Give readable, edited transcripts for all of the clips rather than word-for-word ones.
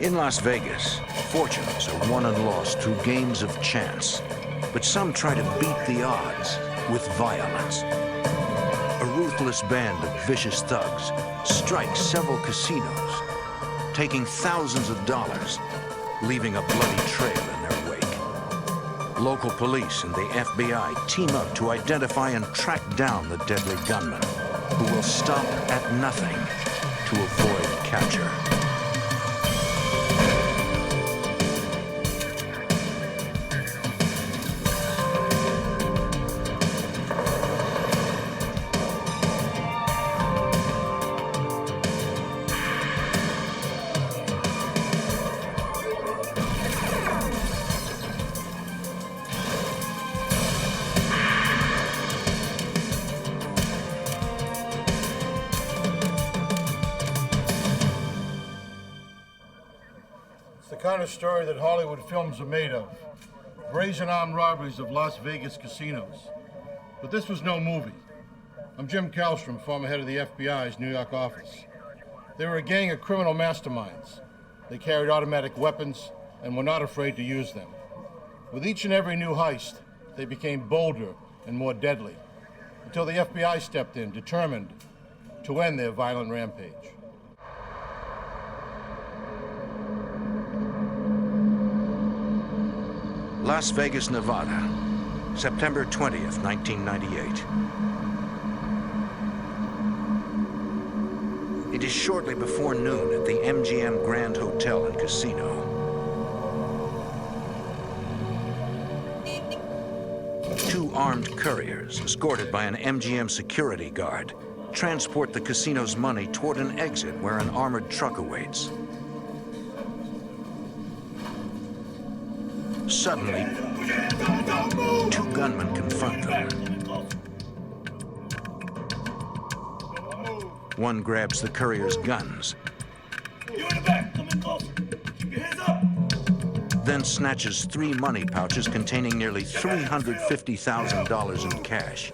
In Las Vegas, fortunes are won and lost through games of chance, but some try to beat the odds with violence. A ruthless band of vicious thugs strikes several casinos, taking thousands of dollars, leaving a bloody trail in their wake. Local police and the FBI team up to identify and track down the deadly gunman, who will stop at nothing to avoid capture. The kind of story that Hollywood films are made of. Brazen armed robberies of Las Vegas casinos. But this was no movie. I'm Jim Kallstrom, former head of the FBI's New York office. They were a gang of criminal masterminds. They carried automatic weapons and were not afraid to use them. With each and every new heist, they became bolder and more deadly, until the FBI stepped in, determined to end their violent rampage. Las Vegas, Nevada, September 20th, 1998. It is shortly before noon at the MGM Grand Hotel and Casino. Two armed couriers, escorted by an MGM security guard, transport the casino's money toward an exit where an armored truck awaits. Suddenly, two gunmen confront them. One grabs the courier's guns, You in the back, come in closer. Keep your hands up. then snatches 3 money pouches containing nearly $350,000 in cash.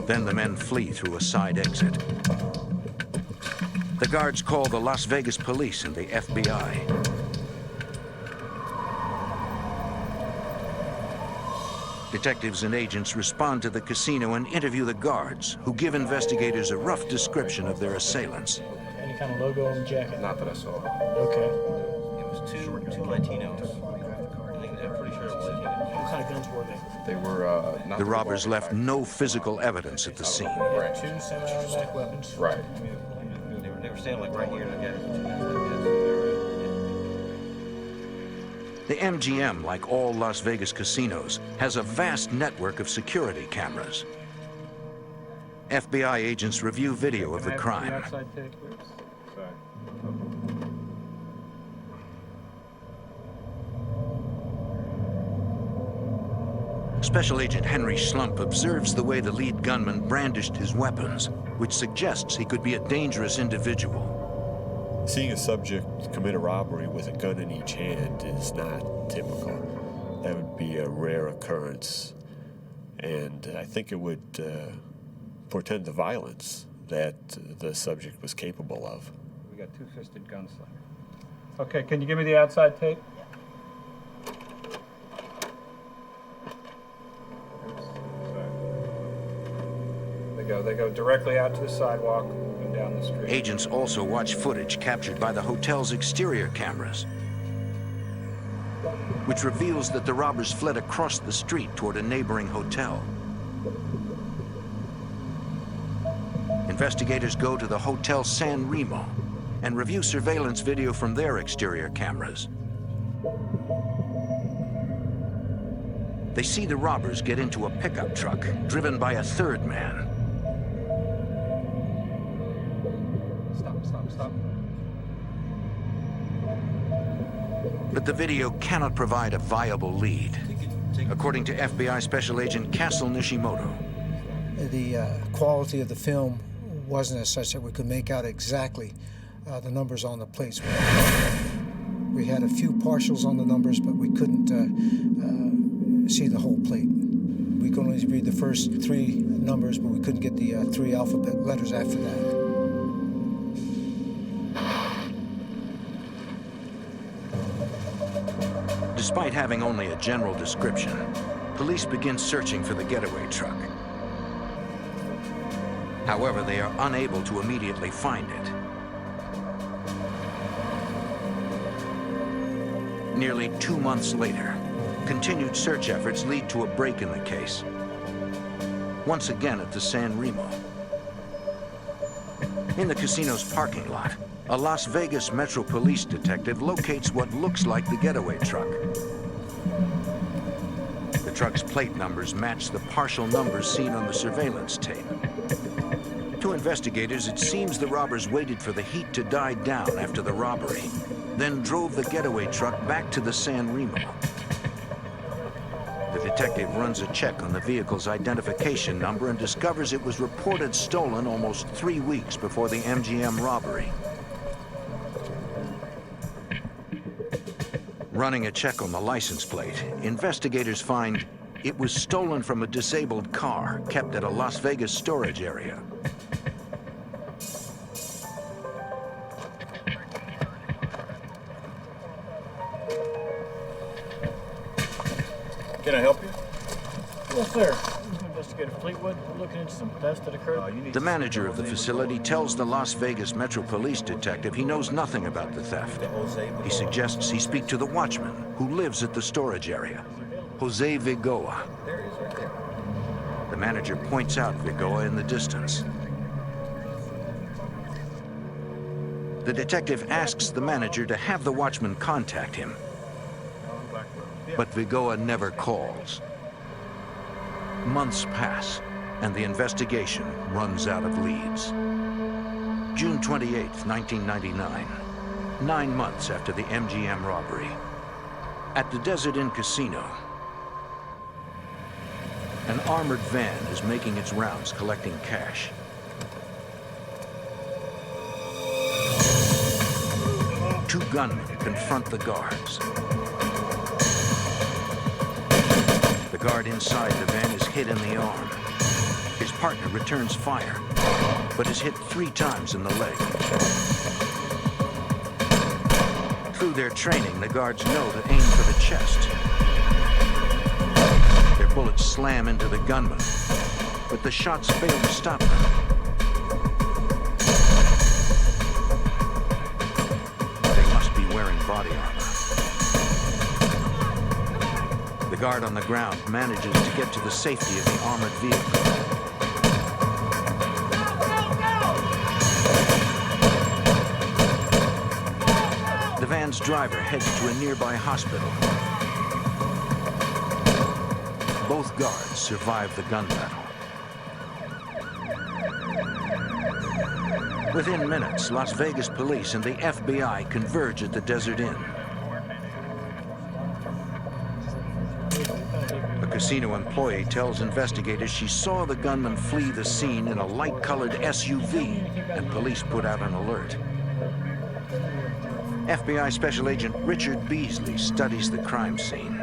Then the men flee through a side exit. The guards call the Las Vegas police and the FBI. Detectives and agents respond to the casino and interview the guards, who give investigators a rough description of their assailants. Any kind of logo on the jacket? Not that I saw. Okay. It was two Latinos. I'm pretty sure it was Latinos. What kind of guns were they? They were not The robbers left no physical evidence at the scene. Right. Two semi-automatic weapons. Right. They were standing like right here together. The MGM, like all Las Vegas casinos, has a vast network of security cameras. FBI agents review video of the crime. Outside tape, please. Sorry. Special Agent Henry Schlump observes the way the lead gunman brandished his weapons, which suggests he could be a dangerous individual. Seeing a subject commit a robbery with a gun in each hand is not typical. That would be a rare occurrence, and I think it would portend the violence that the subject was capable of. We got two-fisted gunslinger. Okay, can you give me the outside tape? They go directly out to the sidewalk and down the street. Agents also watch footage captured by the hotel's exterior cameras, which reveals that the robbers fled across the street toward a neighboring hotel. Investigators go to the Hotel San Remo and review surveillance video from their exterior cameras. They see the robbers get into a pickup truck driven by a third man. Stop. But the video cannot provide a viable lead, according to FBI Special Agent Castle Nishimoto. The quality of the film wasn't as such that we could make out exactly the numbers on the plates. We had a few partials on the numbers, but we couldn't see the whole plate. We could only read the first 3 numbers, but we couldn't get the 3 alphabet letters after that. Despite having only a general description, police begin searching for the getaway truck. However, they are unable to immediately find it. Nearly 2 months later, continued search efforts lead to a break in the case. Once again at the San Remo. In the casino's parking lot, a Las Vegas Metro Police detective locates what looks like the getaway truck. The truck's plate numbers match the partial numbers seen on the surveillance tape. To investigators, it seems the robbers waited for the heat to die down after the robbery, then drove the getaway truck back to the San Remo. The detective runs a check on the vehicle's identification number and discovers it was reported stolen almost 3 weeks before the MGM robbery. Running a check on the license plate, investigators find it was stolen from a disabled car kept at a Las Vegas storage area. Can I help you? Yes, sir. Investigator Fleetwood, we're looking into some thefts that occurred. The manager of the facility tells the Las Vegas Metro Police detective he knows nothing about the theft. He suggests he speak to the watchman who lives at the storage area, Jose Vigoa. There he is, right there. The manager points out Vigoa in the distance. The detective asks the manager to have the watchman contact him, but Vigoa never calls. Months pass, and the investigation runs out of leads. June 28, 1999, 9 months after the MGM robbery. At the Desert Inn Casino, an armored van is making its rounds collecting cash. Two gunmen confront the guards. The guard inside the van is hit in the arm. His partner returns fire, but is hit 3 times in the leg. Through their training, the guards know to aim for the chest. Their bullets slam into the gunman, but the shots fail to stop them. They must be wearing body armor. The guard on the ground manages to get to the safety of the armored vehicle. The van's driver heads to a nearby hospital. Both guards survive the gun battle. Within minutes, Las Vegas police and the FBI converge at the Desert Inn. A casino employee tells investigators she saw the gunman flee the scene in a light-colored SUV, and police put out an alert. FBI Special Agent Richard Beasley studies the crime scene.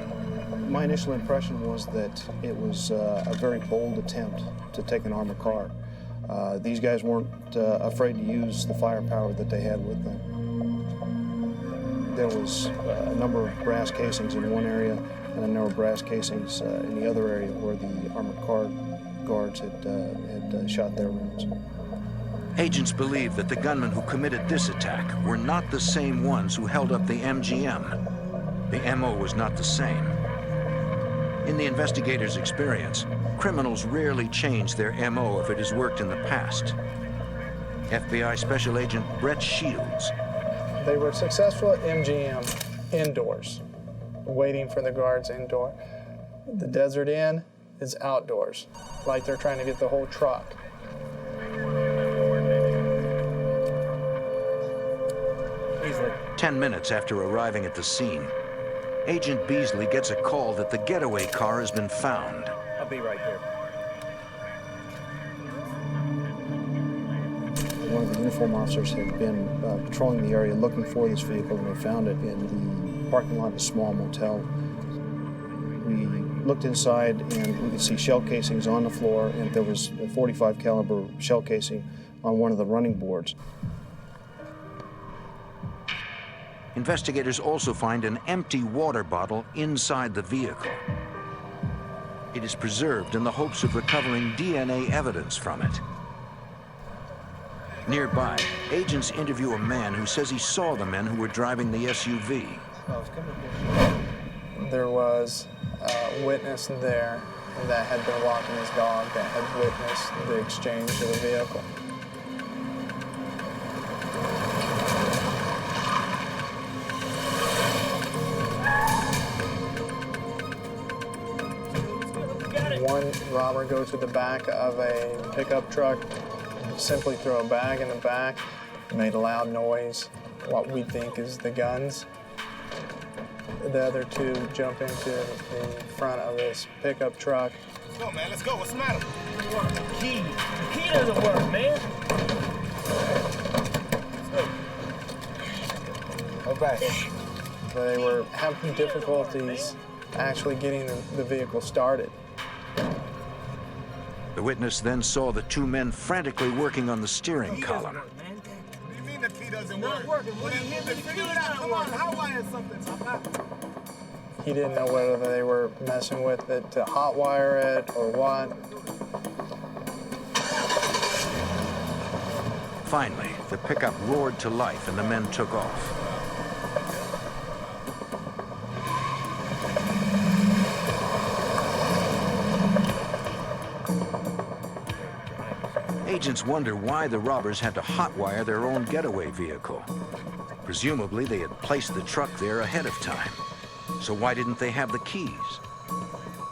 My initial impression was that it was a very bold attempt to take an armored car. These guys weren't afraid to use the firepower that they had with them. There was a number of brass casings in one area and a number of brass casings in the other area where the armored car guards had shot their rounds. Agents believe that the gunmen who committed this attack were not the same ones who held up the MGM. The MO was not the same. In the investigators' experience, criminals rarely change their MO if it has worked in the past. FBI Special Agent Brett Shields. They were successful at MGM indoors, waiting for the guards indoor. The Desert Inn is outdoors, like they're trying to get the whole truck. 10 minutes after arriving at the scene, Agent Beasley gets a call that the getaway car has been found. I'll be right there. One of the uniform officers had been patrolling the area looking for this vehicle, and they found it in the parking lot of a small motel. We looked inside, and we could see shell casings on the floor, and there was a .45 caliber shell casing on one of the running boards. Investigators also find an empty water bottle inside the vehicle. It is preserved in the hopes of recovering DNA evidence from it. Nearby, agents interview a man who says he saw the men who were driving the SUV. There was a witness there that had been walking his dog that had witnessed the exchange of the vehicle. One robber goes to the back of a pickup truck, simply throw a bag in the back, made a loud noise, what we think is the guns. The other two jump into the front of this pickup truck. Let's go, man. Let's go. What's the matter? The key. The key doesn't work, man. Let's go. Okay. They were having difficulties actually getting the vehicle started. The witness then saw the two men frantically working on the steering column. What do you mean the key doesn't work? Not working. What do you mean figure it out? Come on, hotwire something. He didn't know whether they were messing with it to hotwire it or what. Finally, the pickup roared to life and the men took off. Agents wonder why the robbers had to hotwire their own getaway vehicle. Presumably, they had placed the truck there ahead of time. So why didn't they have the keys?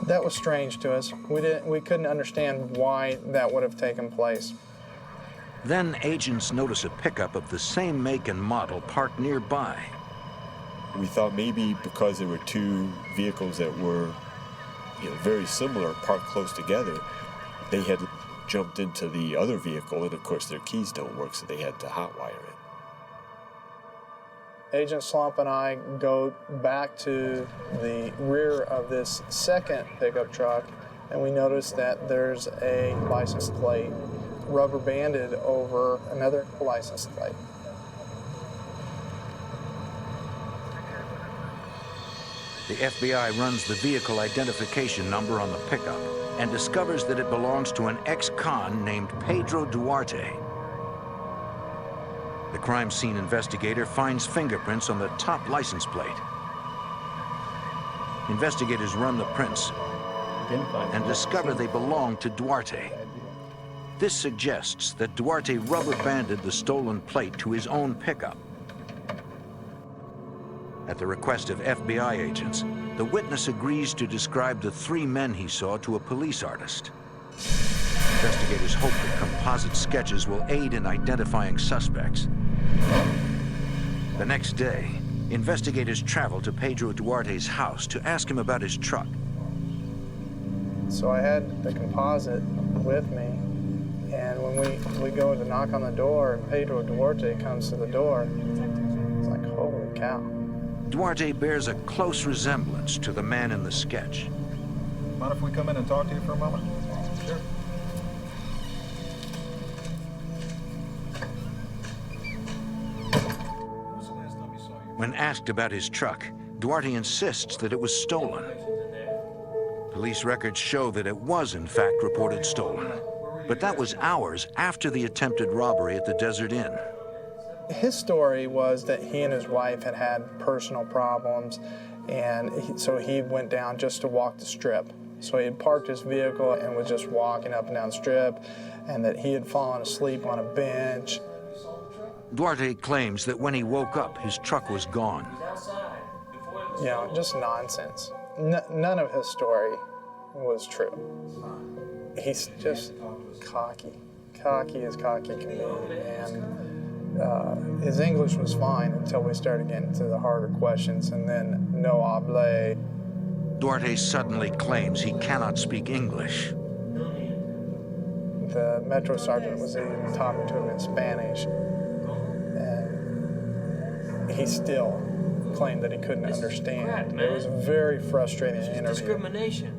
That was strange to us. We couldn't understand why that would have taken place. Then agents notice a pickup of the same make and model parked nearby. We thought maybe because there were two vehicles that were, very similar, parked close together, they had jumped into the other vehicle, and of course their keys don't work, so they had to hotwire it. Agent Slump and I go back to the rear of this second pickup truck, and we notice that there's a license plate rubber banded over another license plate. The FBI runs the vehicle identification number on the pickup and discovers that it belongs to an ex-con named Pedro Duarte. The crime scene investigator finds fingerprints on the top license plate. Investigators run the prints and discover they belong to Duarte. This suggests that Duarte rubber-banded the stolen plate to his own pickup. At the request of FBI agents, the witness agrees to describe the three men he saw to a police artist. Investigators hope that composite sketches will aid in identifying suspects. The next day, investigators travel to Pedro Duarte's house to ask him about his truck. So I had the composite with me, and when we go to knock on the door, and Pedro Duarte comes to the door, it's like, holy cow. Duarte bears a close resemblance to the man in the sketch. Mind if we come in and talk to you for a moment? Sure. When asked about his truck, Duarte insists that it was stolen. Police records show that it was in fact reported stolen, but that was hours after the attempted robbery at the Desert Inn. His story was that he and his wife had had personal problems, and so he went down just to walk the strip. So he had parked his vehicle and was just walking up and down the strip, and that he had fallen asleep on a bench. Duarte claims that when he woke up, his truck was gone. Just nonsense. None of his story was true. He's just cocky as cocky can be, and his English was fine until we started getting to the harder questions, and then no habla. Duarte suddenly claims he cannot speak English. The Metro Sergeant was even talking to him in Spanish, and he still claimed that he couldn't understand. It was a very frustrating interview. Discrimination.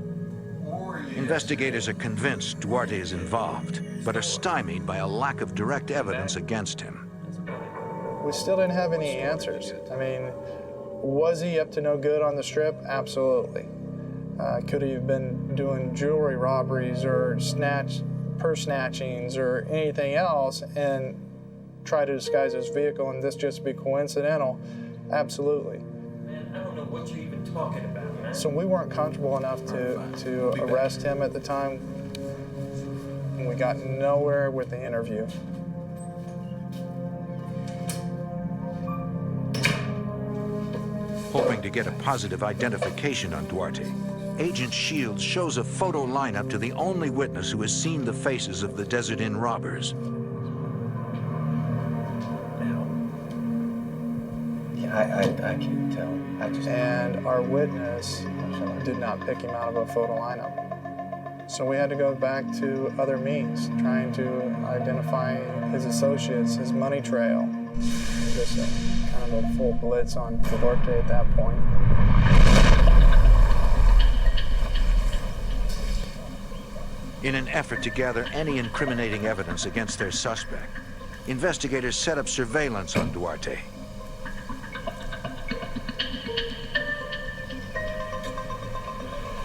Investigators are convinced Duarte is involved, but are stymied by a lack of direct evidence against him. We still didn't have any answers. I mean, was he up to no good on the strip? Absolutely. Could he have been doing jewelry robberies or purse snatchings or anything else and try to disguise his vehicle and this just be coincidental? Absolutely. Man, I don't know what you're even talking about, man. So we weren't comfortable enough to arrest him at the time. And we got nowhere with the interview. Hoping to get a positive identification on Duarte, Agent Shields shows a photo lineup to the only witness who has seen the faces of the Desert Inn robbers. I can't tell. And our witness did not pick him out of a photo lineup. So we had to go back to other means, trying to identify his associates, his money trail. Just kind of a full blitz on Duarte at that point. In an effort to gather any incriminating evidence against their suspect, investigators set up surveillance on Duarte.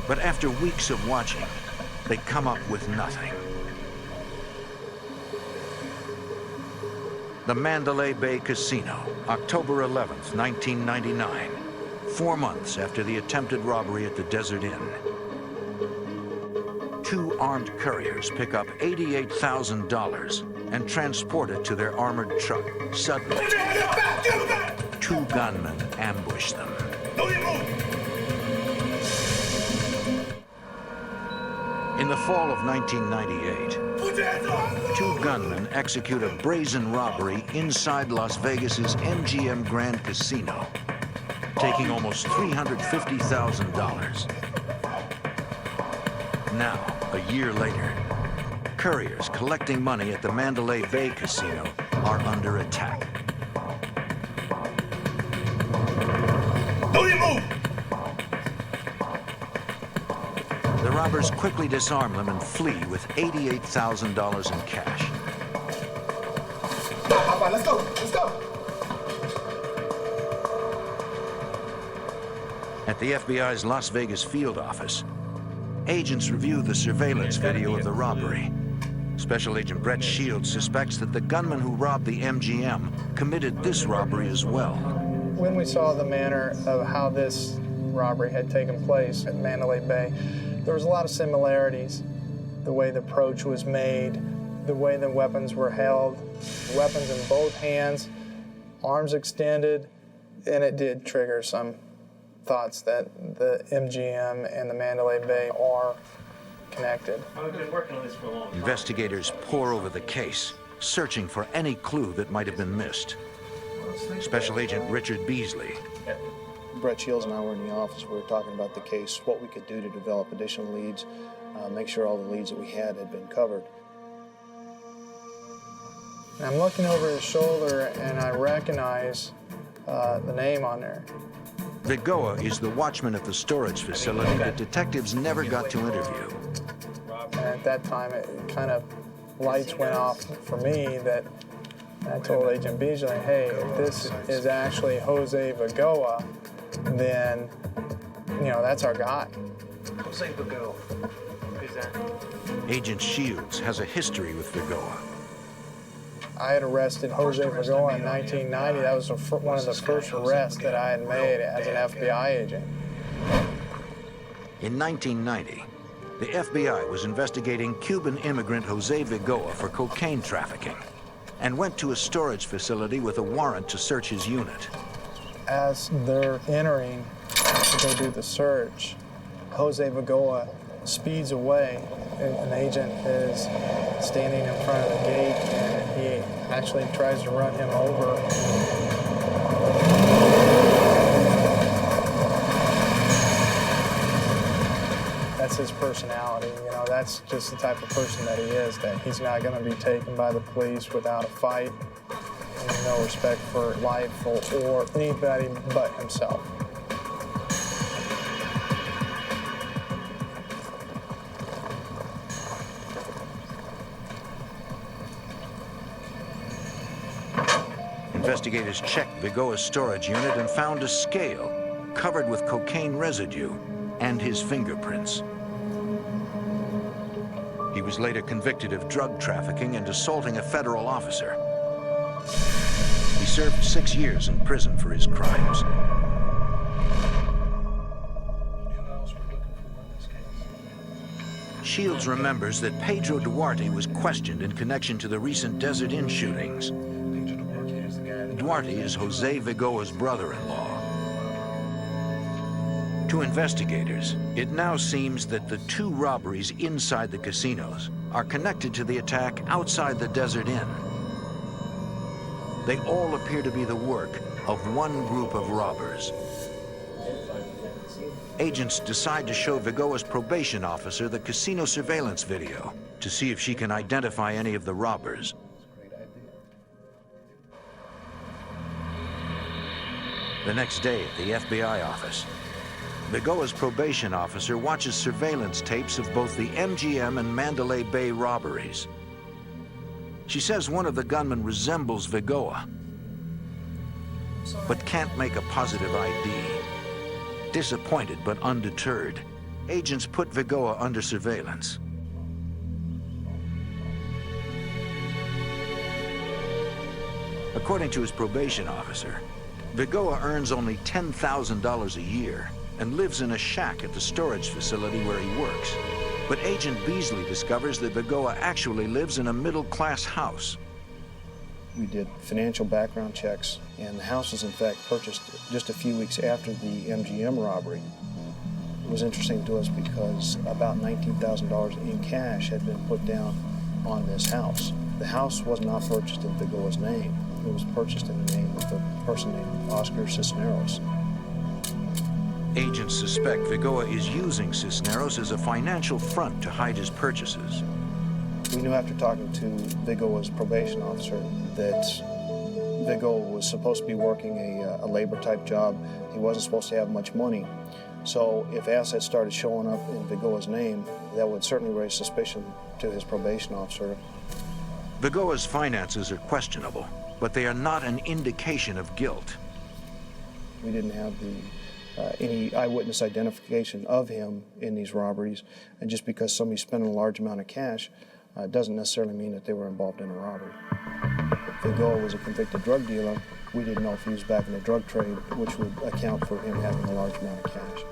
But after weeks of watching, they come up with nothing. The Mandalay Bay Casino, October 11th, 1999, 4 months after the attempted robbery at the Desert Inn. 2 armed couriers pick up $88,000 and transport it to their armored truck. Suddenly, 2 gunmen ambush them. In the fall of 1998, 2 gunmen execute a brazen robbery inside Las Vegas's MGM Grand Casino, taking almost $350,000. Now, a year later, couriers collecting money at the Mandalay Bay Casino are under attack. The robbers quickly disarm them and flee with $88,000 in cash. Let's go, let's go. At the FBI's Las Vegas field office, agents review the surveillance video of the robbery. Special Agent Brett Shields suspects that the gunman who robbed the MGM committed this robbery as well. When we saw the manner of how this robbery had taken place at Mandalay Bay, there was a lot of similarities. The way the approach was made, the way the weapons were held, weapons in both hands, arms extended, and it did trigger some thoughts that the MGM and the Mandalay Bay are connected. I've been working on this for a long time. Investigators pore over the case, searching for any clue that might have been missed. Special Agent Richard Beasley. Brett Shields and I were in the office. We were talking about the case, what we could do to develop additional leads, make sure all the leads that we had been covered. And I'm looking over his shoulder and I recognize the name on there. Vigoa is the watchman at the storage facility that detectives never got to interview. And at that time, it kind of lights went off for me that I told Agent Beasley, hey, if this is actually Jose Vigoa, then, you know, that's our guy. Jose Vigoa. Who's that? Agent Shields has a history with Vigoa. I had arrested Jose Vigoa in 1990. That was one of the first arrests that I had made as an FBI agent. In 1990, the FBI was investigating Cuban immigrant Jose Vigoa for cocaine trafficking and went to a storage facility with a warrant to search his unit. As they're entering to go do the search, Jose Vigoa speeds away. An agent is standing in front of the gate and he actually tries to run him over. That's his personality, you know, that's just the type of person that he is, that he's not going to be taken by the police without a fight, and no respect for life or anybody but himself. Investigators checked Vigoa's storage unit and found a scale covered with cocaine residue and his fingerprints. He was later convicted of drug trafficking and assaulting a federal officer. He served 6 years in prison for his crimes. Shields remembers that Pedro Duarte was questioned in connection to the recent Desert Inn shootings. Duarte is Jose Vigoa's brother-in-law. To investigators, it now seems that the 2 robberies inside the casinos are connected to the attack outside the Desert Inn. They all appear to be the work of one group of robbers. Agents decide to show Vigoa's probation officer the casino surveillance video to see if she can identify any of the robbers. The next day at the FBI office, Vigoa's probation officer watches surveillance tapes of both the MGM and Mandalay Bay robberies. She says one of the gunmen resembles Vigoa, but can't make a positive ID. Disappointed but undeterred, agents put Vigoa under surveillance. According to his probation officer, Vigoa earns only $10,000 a year and lives in a shack at the storage facility where he works. But Agent Beasley discovers that Vigoa actually lives in a middle-class house. We did financial background checks, and the house was in fact purchased just a few weeks after the MGM robbery. It was interesting to us because about $19,000 in cash had been put down on this house. The house was not purchased in Vigoa's name. It was purchased in the name of a person named Oscar Cisneros. Agents suspect Vigoa is using Cisneros as a financial front to hide his purchases. We knew after talking to Vigoa's probation officer that Vigoa was supposed to be working a labor-type job. He wasn't supposed to have much money. So if assets started showing up in Vigoa's name, that would certainly raise suspicion to his probation officer. Vigoa's finances are questionable, but they are not an indication of guilt. We didn't have any eyewitness identification of him in these robberies, and just because somebody's spending a large amount of cash doesn't necessarily mean that they were involved in a robbery. Vigoa was a convicted drug dealer. We didn't know if he was back in the drug trade, which would account for him having a large amount of cash.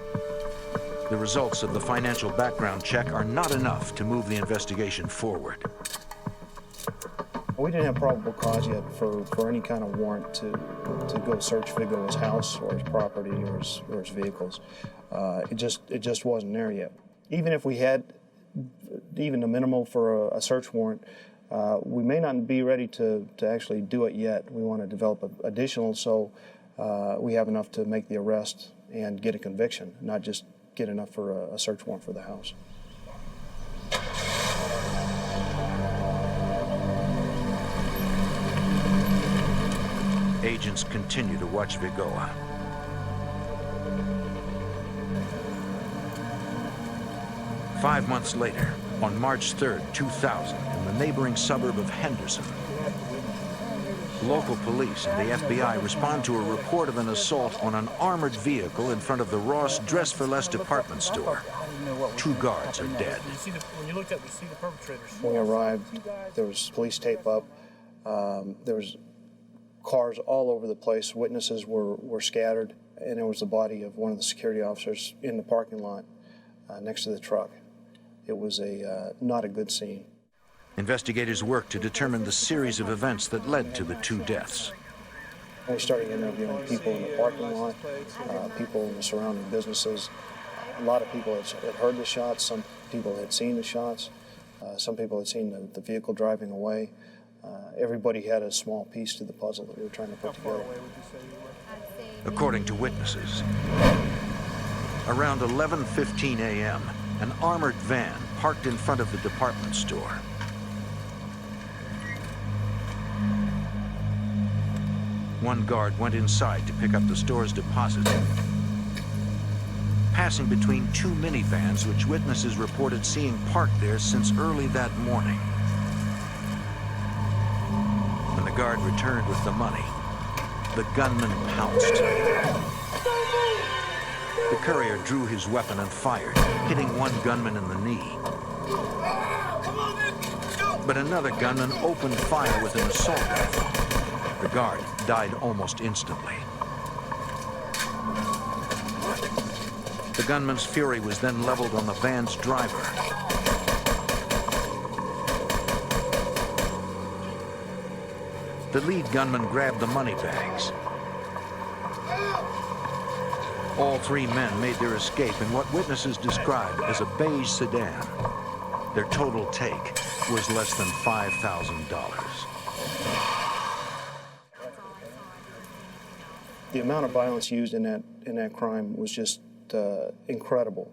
The results of the financial background check are not enough to move the investigation forward. We didn't have probable cause yet for any kind of warrant to go search Vigoa's house or his property or his vehicles. It just wasn't there yet. Even if we had even the minimal for a search warrant, we may not be ready to actually do it yet. We want to develop additional so we have enough to make the arrest and get a conviction, not just get enough for a search warrant for the house. Agents continue to watch Vigoa. Five months later, on March 3rd, 2000, in the neighboring suburb of Henderson, local police and the FBI respond to a report of an assault on an armored vehicle in front of the Ross Dress for Less department store. 2 guards are dead. When we arrived, there was police tape up. There was cars all over the place. Witnesses were scattered, and there was the body of one of the security officers in the parking lot next to the truck. It was not a good scene. Investigators work to determine the series of events that led to the 2 deaths. We started interviewing people in the parking lot, people in the surrounding businesses. A lot of people had heard the shots. Some people had seen the shots. Some people had seen the vehicle driving away. Everybody had a small piece to the puzzle that we were trying to put together. According to witnesses, around 11:15 a.m., an armored van parked in front of the department store. One guard went inside to pick up the store's deposit, passing between 2 minivans which witnesses reported seeing parked there since early that morning. When the guard returned with the money, the gunman pounced. The courier drew his weapon and fired, hitting one gunman in the knee. But another gunman opened fire with an assault rifle. The guard died almost instantly. The gunman's fury was then leveled on the van's driver. The lead gunman grabbed the money bags. All three men made their escape in what witnesses described as a beige sedan. Their total take was less than $5,000. The amount of violence used in that crime was just incredible.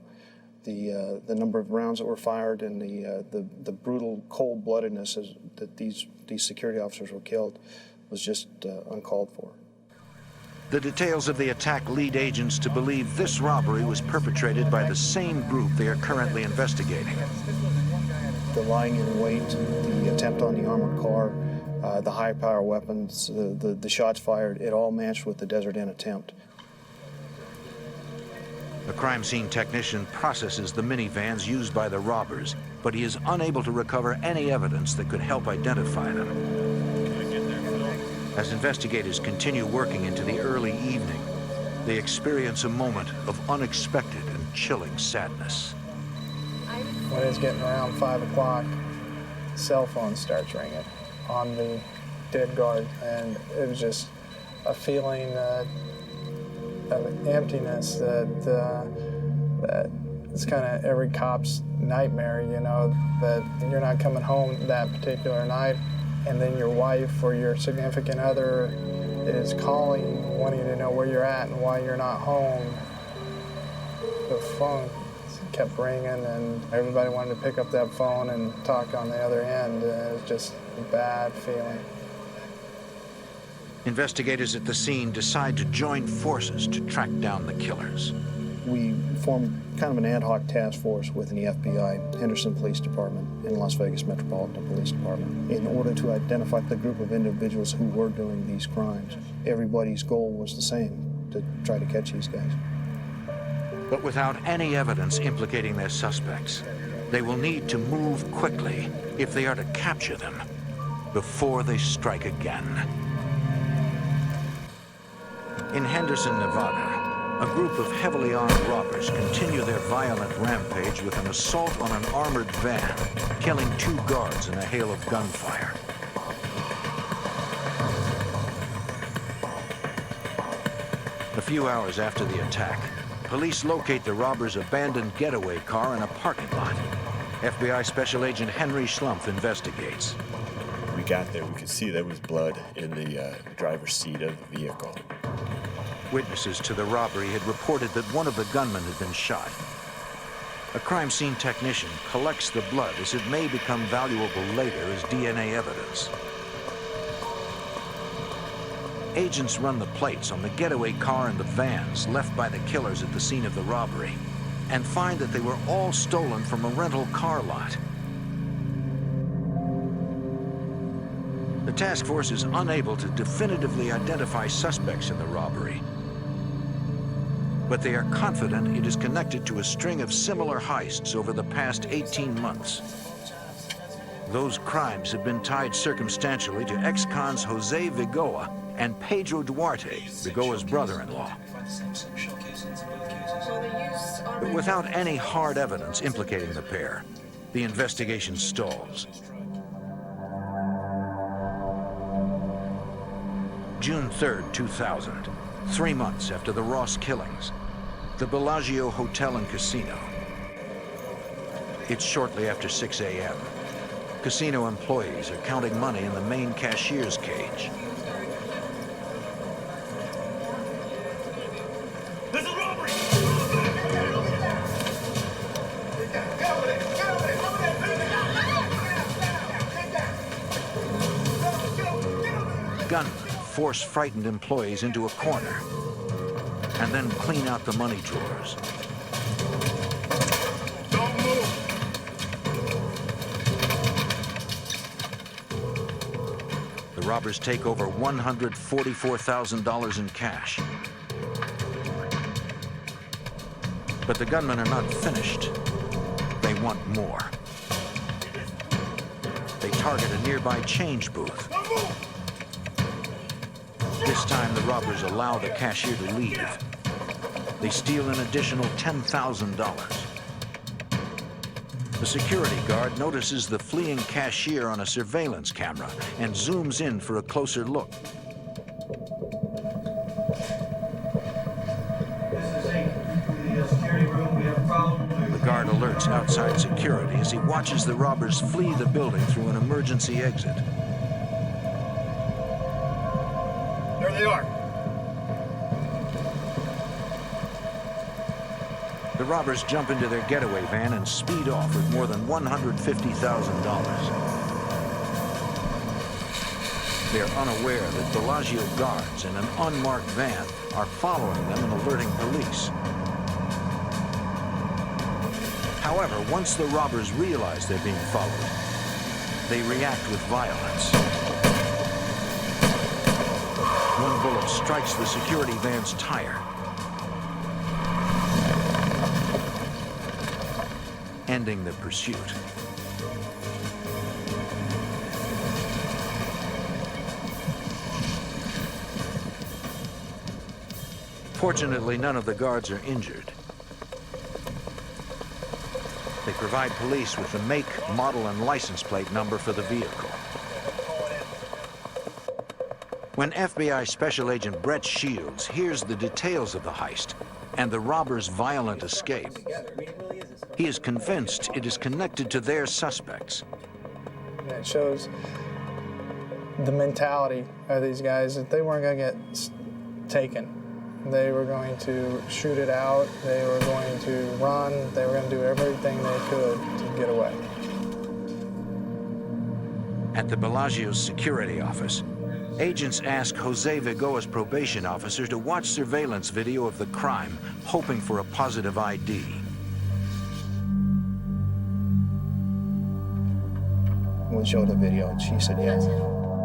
The number of rounds that were fired and the brutal cold-bloodedness that these security officers were killed was just uncalled for. The details of the attack lead agents to believe this robbery was perpetrated by the same group they are currently investigating. The lying in wait, the attempt on the armored car, the high-power weapons, the shots fired, it all matched with the Desert Inn attempt. A crime scene technician processes the minivans used by the robbers, but he is unable to recover any evidence that could help identify them. As investigators continue working into the early evening, they experience a moment of unexpected and chilling sadness. When it's getting around 5 o'clock, cell phone starts ringing on the dead guard, and it was just a feeling of emptiness that it's kind of every cop's nightmare, you know, that you're not coming home that particular night, and then your wife or your significant other is calling, wanting to know where you're at and why you're not home. The phone kept ringing, and everybody wanted to pick up that phone and talk on the other end. It was just a bad feeling. Investigators at the scene decide to join forces to track down the killers. We formed kind of an ad hoc task force within the FBI, Henderson Police Department, and Las Vegas Metropolitan Police Department, in order to identify the group of individuals who were doing these crimes. Everybody's goal was the same, to try to catch these guys. But without any evidence implicating their suspects, they will need to move quickly if they are to capture them before they strike again. In Henderson, Nevada, a group of heavily armed robbers continue their violent rampage with an assault on an armored van, killing 2 guards in a hail of gunfire. A few hours after the attack, police locate the robbers' abandoned getaway car in a parking lot. FBI Special Agent Henry Schlumpf investigates. We got there, we could see there was blood in the driver's seat of the vehicle. Witnesses to the robbery had reported that one of the gunmen had been shot. A crime scene technician collects the blood as it may become valuable later as DNA evidence. Agents run the plates on the getaway car and the vans left by the killers at the scene of the robbery and find that they were all stolen from a rental car lot. The task force is unable to definitively identify suspects in the robbery, but they are confident it is connected to a string of similar heists over the past 18 months. Those crimes have been tied circumstantially to ex-cons Jose Vigoa and Pedro Duarte, Vigoa's brother-in-law. But without any hard evidence implicating the pair, the investigation stalls. June 3rd, 2000, 3 months after the Ross killings, the Bellagio Hotel and Casino. It's shortly after 6 a.m. Casino employees are counting money in the main cashier's cage. This is robbery! Gunmen force frightened employees into a corner and then clean out the money drawers. Don't move! The the robbers take over $144,000 in cash. But the gunmen are not finished. They want more. They target a nearby change booth. This time, the robbers allow the cashier to leave. They steal an additional $10,000. The security guard notices the fleeing cashier on a surveillance camera and zooms in for a closer look. This is Inc. The security room, we have a problem. The guard alerts outside security as he watches the robbers flee the building through an emergency exit. There they are. The robbers jump into their getaway van and speed off with more than $150,000. They are unaware that Bellagio guards in an unmarked van are following them and alerting police. However, once the robbers realize they're being followed, they react with violence. One bullet strikes the security van's tire, ending the pursuit. Fortunately, none of the guards are injured. They provide police with the make, model, and license plate number for the vehicle. When FBI Special Agent Brett Shields hears the details of the heist and the robbers' violent escape, he is convinced it is connected to their suspects. It shows the mentality of these guys that they weren't going to get taken. They were going to shoot it out, they were going to run, they were going to do everything they could to get away. At the Bellagio's security office, agents ask Jose Vigoa's probation officer to watch surveillance video of the crime, hoping for a positive ID. We showed the video, and she said, yeah,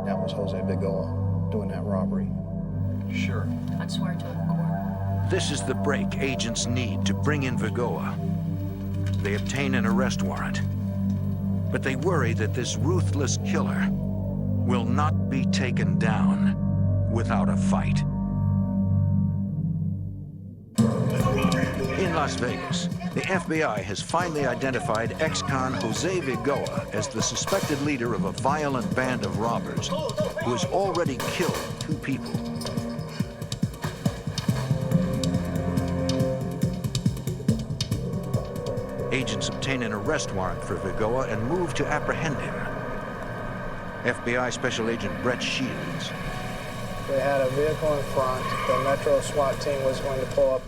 that was Jose Vigoa doing that robbery. Sure. I swear to it in court. This is the break agents need to bring in Vigoa. They obtain an arrest warrant, but they worry that this ruthless killer will not be taken down without a fight. In Las Vegas, the FBI has finally identified ex-con Jose Vigoa as the suspected leader of a violent band of robbers who has already killed 2 people. Agents obtain an arrest warrant for Vigoa and move to apprehend him. FBI Special Agent Brett Shields. They had a vehicle in front. The Metro SWAT team was going to pull up,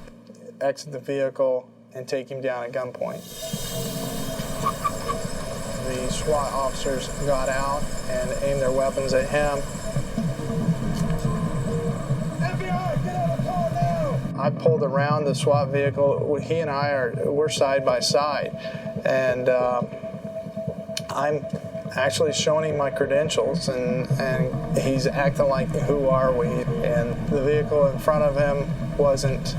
exit the vehicle, and take him down at gunpoint. The SWAT officers got out and aimed their weapons at him. FBI, get out of the car now! I pulled around the SWAT vehicle. He and we're side by side, and I'm actually showing him my credentials, and he's acting like, who are we? And the vehicle in front of him wasn't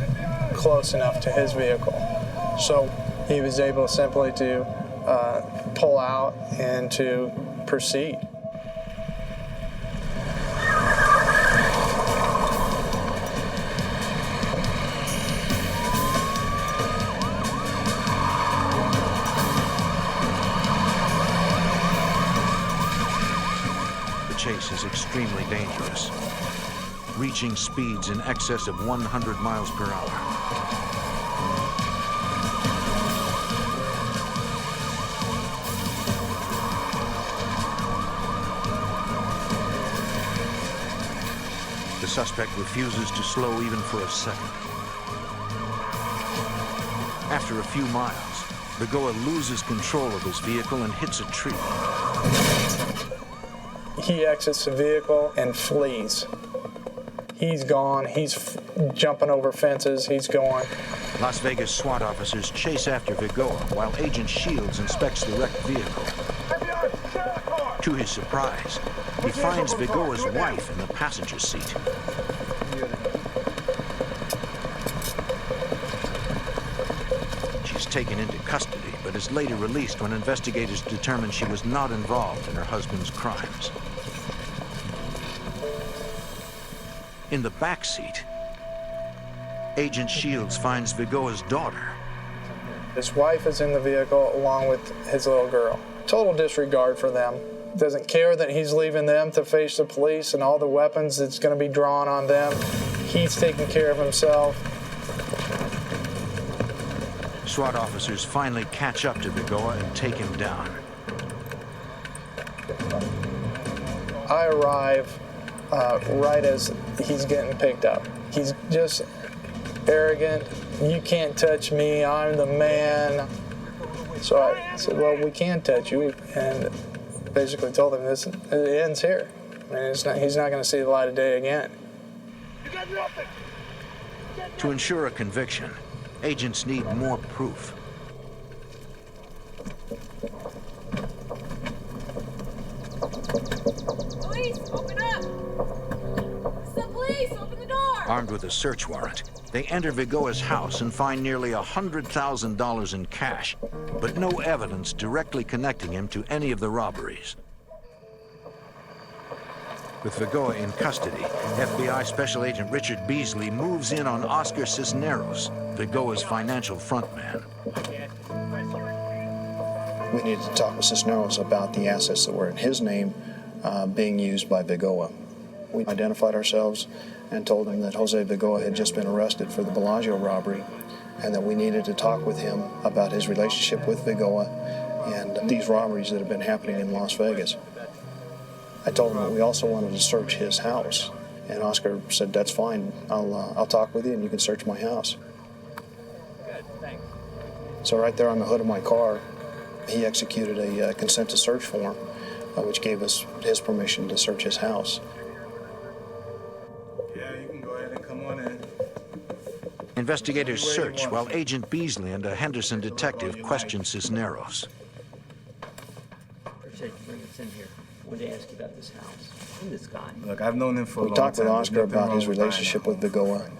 close enough to his vehicle. So he was able simply to pull out and to proceed. Chase is extremely dangerous, reaching speeds in excess of 100 miles per hour. The suspect refuses to slow even for a second. After a few miles, Vigoa loses control of his vehicle and hits a tree. He exits the vehicle and flees. He's gone. He's jumping over fences. He's going. Las Vegas SWAT officers chase after Vigoa while Agent Shields inspects the wrecked vehicle. FBI, get out of the car! To his surprise, he finds Vigoa's wife in the passenger seat. She's taken into custody, but is later released when investigators determine she was not involved in her husband's crimes. In the back seat, Agent Shields finds Vigoa's daughter. His wife is in the vehicle along with his little girl. Total disregard for them. Doesn't care that he's leaving them to face the police and all the weapons that's going to be drawn on them. He's taking care of himself. SWAT officers finally catch up to Vigoa and take him down. I arrive right as he's getting picked up. He's just arrogant. You can't touch me. I'm the man. So I said, well, we can touch you, and basically told him this. It ends here. I mean, he's not going to see the light of day again. To ensure a conviction, agents need more proof. Police, open up! It's the police, open the door! Armed with a search warrant, they enter Vigoa's house and find nearly $100,000 in cash, but no evidence directly connecting him to any of the robberies. With Vigoa in custody, FBI Special Agent Richard Beasley moves in on Oscar Cisneros, Vigoa's financial frontman. We needed to talk with Cisneros about the assets that were in his name being used by Vigoa. We identified ourselves and told him that Jose Vigoa had just been arrested for the Bellagio robbery and that we needed to talk with him about his relationship with Vigoa and these robberies that have been happening in Las Vegas. I told him that we also wanted to search his house, and Oscar said, that's fine, I'll talk with you and you can search my house. Good, thanks. So right there on the hood of my car, he executed a consent to search form, which gave us his permission to search his house. Yeah, you can go ahead and come on in. Investigators search while Agent Beasley and a Henderson detective question Cisneros. Appreciate you bringing us in here. I wanted to ask you about this house and this guy. Look, I've known him for a long We time. talked with Oscar about his relationship with Vigoa,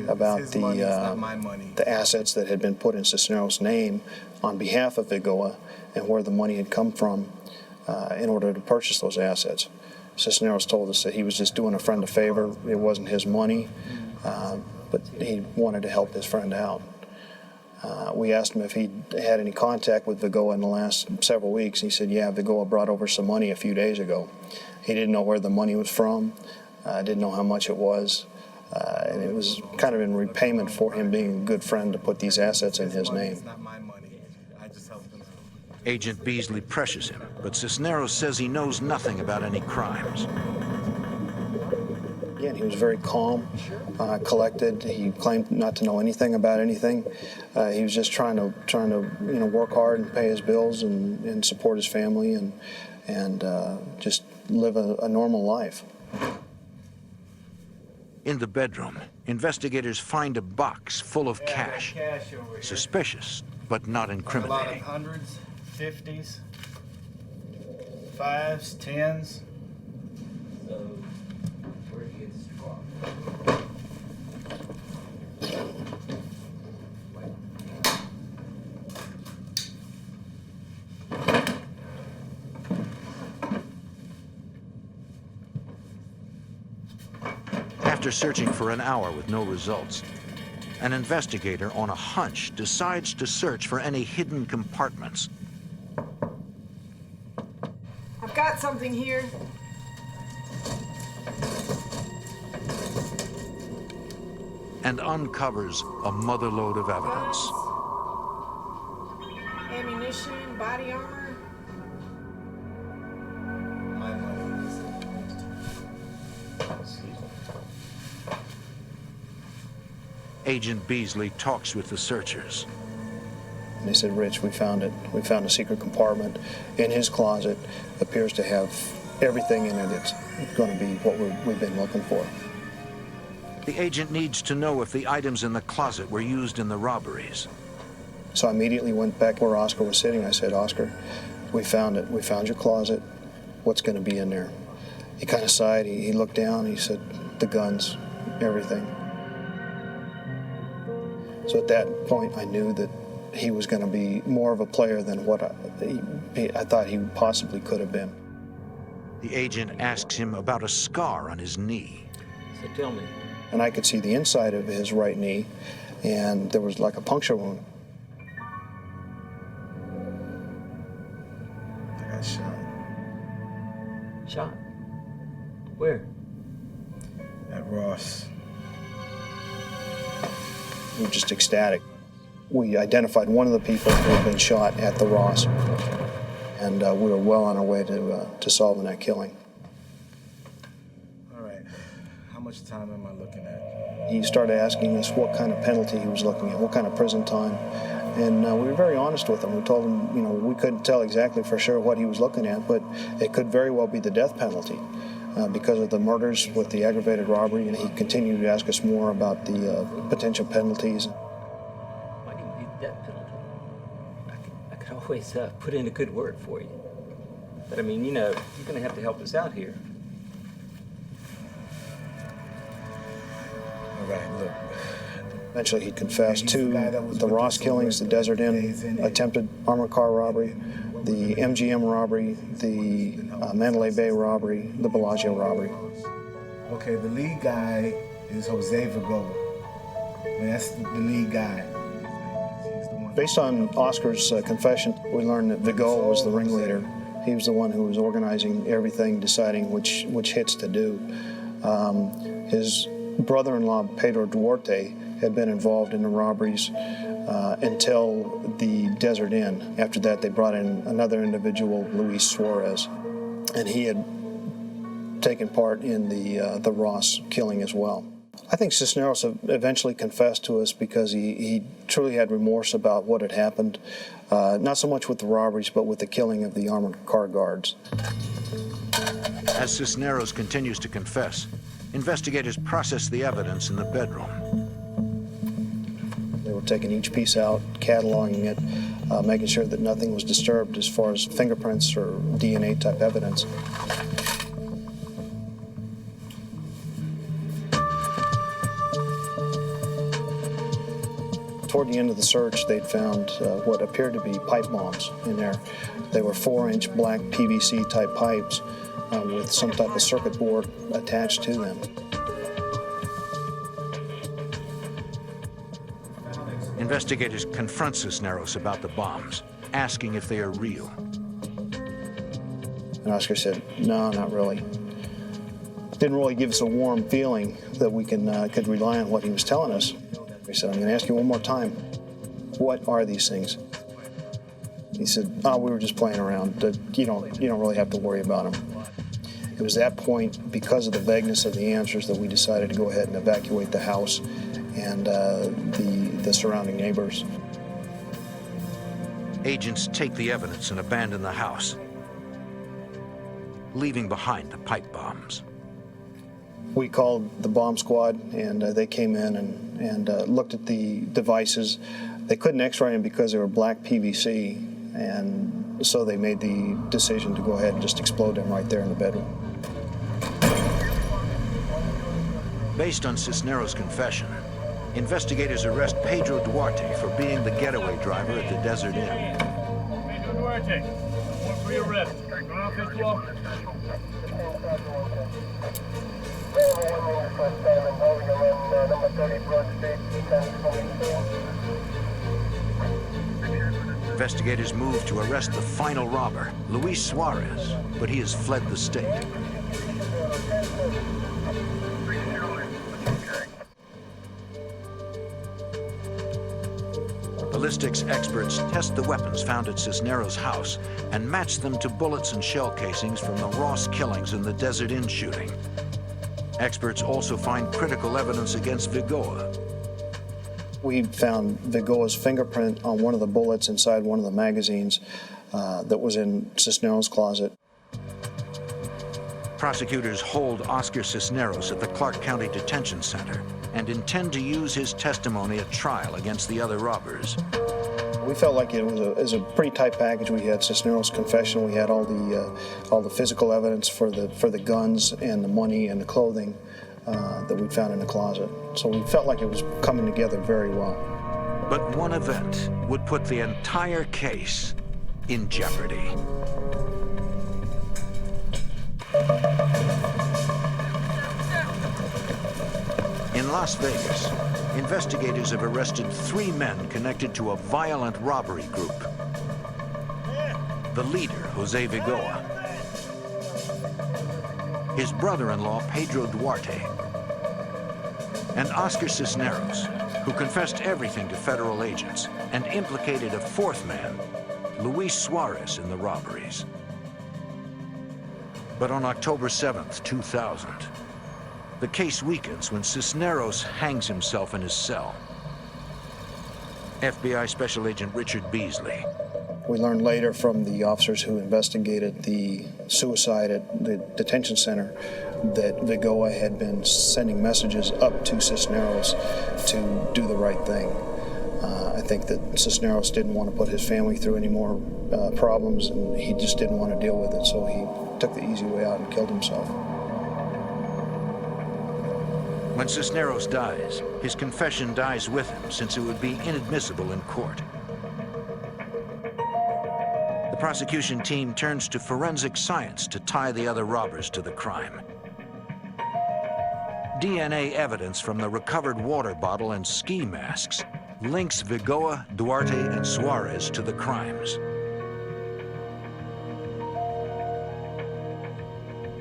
about the assets that had been put in Cisneros' name on behalf of Vigoa, and where the money had come from in order to purchase those assets. Cisneros told us that he was just doing a friend a favor. It wasn't his money, but he wanted to help his friend out. We asked him if he'd had any contact with Vigoa in the last several weeks. He said, yeah, Vigoa brought over some money a few days ago. He didn't know where the money was from, didn't know how much it was, and it was kind of in repayment for him being a good friend to put these assets in his name. Agent Beasley pressures him, but Cisneros says he knows nothing about any crimes. Again, he was very calm, collected. He claimed not to know anything about anything. He was just trying to work hard and pay his bills and support his family and just live a normal life. In the bedroom, investigators find a box full of cash. Suspicious, but not incriminating. A lot of hundreds, 50s, 5s, 10s. So, where did you get this from? After searching for an hour with no results, an investigator on a hunch decides to search for any hidden compartments. I've got something here. And uncovers a motherload of evidence. Ammunition, body armor. Agent Beasley talks with the searchers. They said, Rich, we found it. We found a secret compartment in his closet. Appears to have everything in it that's going to be what we've been looking for. The agent needs to know if the items in the closet were used in the robberies. So I immediately went back where Oscar was sitting. I said, Oscar, we found it. We found your closet. what's going to be in there. He kind of sighed, he looked down, he said, the guns, everything. So at that point, I knew that he was going to be more of a player than what I thought he possibly could have been. The agent asks him about a scar on his knee. So tell me. And I could see the inside of his right knee, and there was like a puncture wound. I got shot. Shot? Where? At Ross. We were just ecstatic. We identified one of the people who had been shot at the Ross, and we were well on our way to solving that killing. All right. How much time am I looking at? He started asking us what kind of penalty he was looking at, what kind of prison time, and we were very honest with him. We told him, you know, we couldn't tell exactly for sure what he was looking at, but it could very well be the death penalty because of the murders with the aggravated robbery, and he continued to ask us more about the potential penalties. Why do you need the death penalty? I could always put in a good word for you. But I mean, you know, you're going to have to help us out here. All right, look. Eventually he confessed to the Ross killings, the Desert Inn attempted armored car robbery, the MGM robbery, the Mandalay Bay robbery, the Bellagio robbery. Okay, the lead guy is Jose Vigoa. That's the lead guy. Based on Oscar's confession, we learned that Vigoa was the ringleader. He was the one who was organizing everything, deciding which hits to do. His brother-in-law, Pedro Duarte, had been involved in the robberies until the Desert Inn. After that, they brought in another individual, Luis Suarez, and he had taken part in the Ross killing as well. I think Cisneros eventually confessed to us because he truly had remorse about what had happened, not so much with the robberies, but with the killing of the armored car guards. As Cisneros continues to confess, investigators process the evidence in the bedroom. They were taking each piece out, cataloging it, making sure that nothing was disturbed as far as fingerprints or DNA type evidence. Toward the end of the search, they'd found what appeared to be pipe bombs in there. They were 4-inch black PVC type pipes with some type of circuit board attached to them. Investigators confront Cisneros about the bombs, asking if they are real. And Oscar said, no, not really. Didn't really give us a warm feeling that we could rely on what he was telling us. He said, I'm going to ask you one more time. What are these things? He said, oh, we were just playing around. You don't really have to worry about them. It was that point, because of the vagueness of the answers, that we decided to go ahead and evacuate the house and the surrounding neighbors. Agents take the evidence and abandon the house, leaving behind the pipe bombs. We called the bomb squad, and they came in and looked at the devices. They couldn't x-ray them because they were black PVC, and so they made the decision to go ahead and just explode them right there in the bedroom. Based on Cisneros' confession, investigators arrest Pedro Duarte for being the getaway driver at the Desert Inn. Pedro Duarte, warrant for your arrest. Going off this wall. Investigators move to arrest the final robber, Luis Suarez, but he has fled the state. Ballistics experts test the weapons found at Cisneros' house and match them to bullets and shell casings from the Ross killings and the Desert Inn shooting. Experts also find critical evidence against Vigoa. We found Vigoa's fingerprint on one of the bullets inside one of the magazines that was in Cisneros' closet. Prosecutors hold Oscar Cisneros at the Clark County Detention Center and intend to use his testimony at trial against the other robbers. We felt like it was a pretty tight package. We had Cisneros' confession. We had all the physical evidence for the guns and the money and the clothing that we found in the closet. So we felt like it was coming together very well. But one event would put the entire case in jeopardy. In Las Vegas, investigators have arrested 3 men connected to a violent robbery group. The leader, Jose Vigoa, his brother-in-law, Pedro Duarte, and Oscar Cisneros, who confessed everything to federal agents and implicated a 4th man, Luis Suarez, in the robberies. But on October 7th, 2000, the case weakens when Cisneros hangs himself in his cell. FBI Special Agent Richard Beasley. We learned later from the officers who investigated the suicide at the detention center that Vigoa had been sending messages up to Cisneros to do the right thing. I think that Cisneros didn't want to put his family through any more problems, and he just didn't want to deal with it, so he took the easy way out and killed himself. When Cisneros dies, his confession dies with him, since it would be inadmissible in court. The prosecution team turns to forensic science to tie the other robbers to the crime. DNA evidence from the recovered water bottle and ski masks links Vigoa, Duarte, and Suarez to the crimes.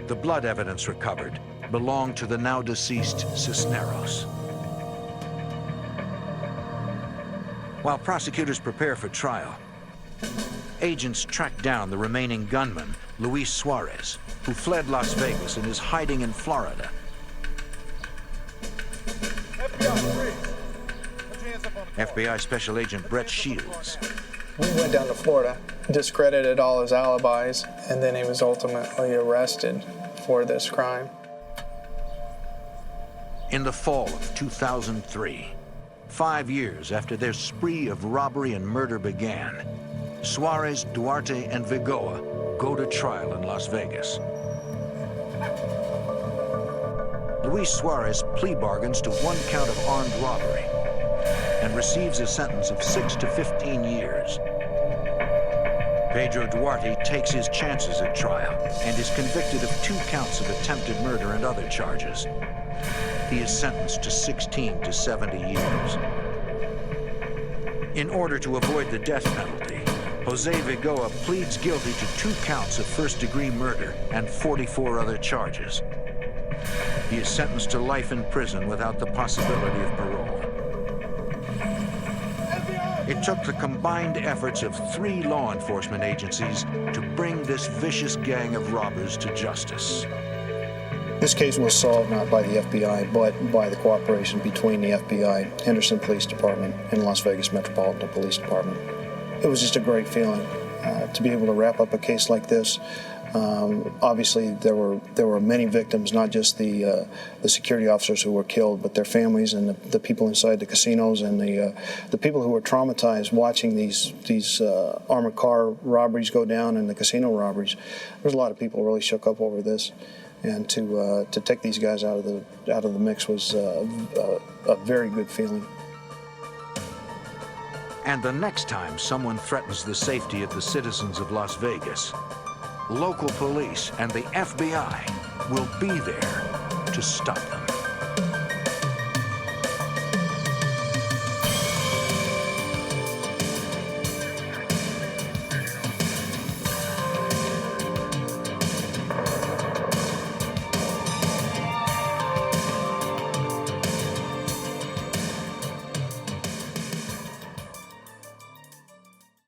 The blood evidence recovered belonged to the now deceased Cisneros. While prosecutors prepare for trial, agents track down the remaining gunman, Luis Suarez, who fled Las Vegas and is hiding in Florida. FBI Special Agent Brett Shields. We went down to Florida, discredited all his alibis, and then he was ultimately arrested for this crime. In the fall of 2003, 5 years after their spree of robbery and murder began, Suarez, Duarte, and Vigoa go to trial in Las Vegas. Luis Suarez plea bargains to 1 count of armed robbery and receives a sentence of 6 to 15 years. Pedro Duarte takes his chances at trial and is convicted of 2 counts of attempted murder and other charges. He is sentenced to 16 to 70 years. In order to avoid the death penalty, Jose Vigoa pleads guilty to 2 counts of first-degree murder and 44 other charges. He is sentenced to life in prison without the possibility of parole. It took the combined efforts of 3 law enforcement agencies to bring this vicious gang of robbers to justice. This case was solved not by the FBI, but by the cooperation between the FBI, Henderson Police Department, and Las Vegas Metropolitan Police Department. It was just a great feeling to be able to wrap up a case like this. Obviously, there were many victims, not just the security officers who were killed, but their families and the people inside the casinos and the people who were traumatized watching these armored car robberies go down and the casino robberies. There's a lot of people really shook up over this, and to take these guys out of the mix was a very good feeling. And the next time someone threatens the safety of the citizens of Las Vegas, local police and the FBI will be there to stop them.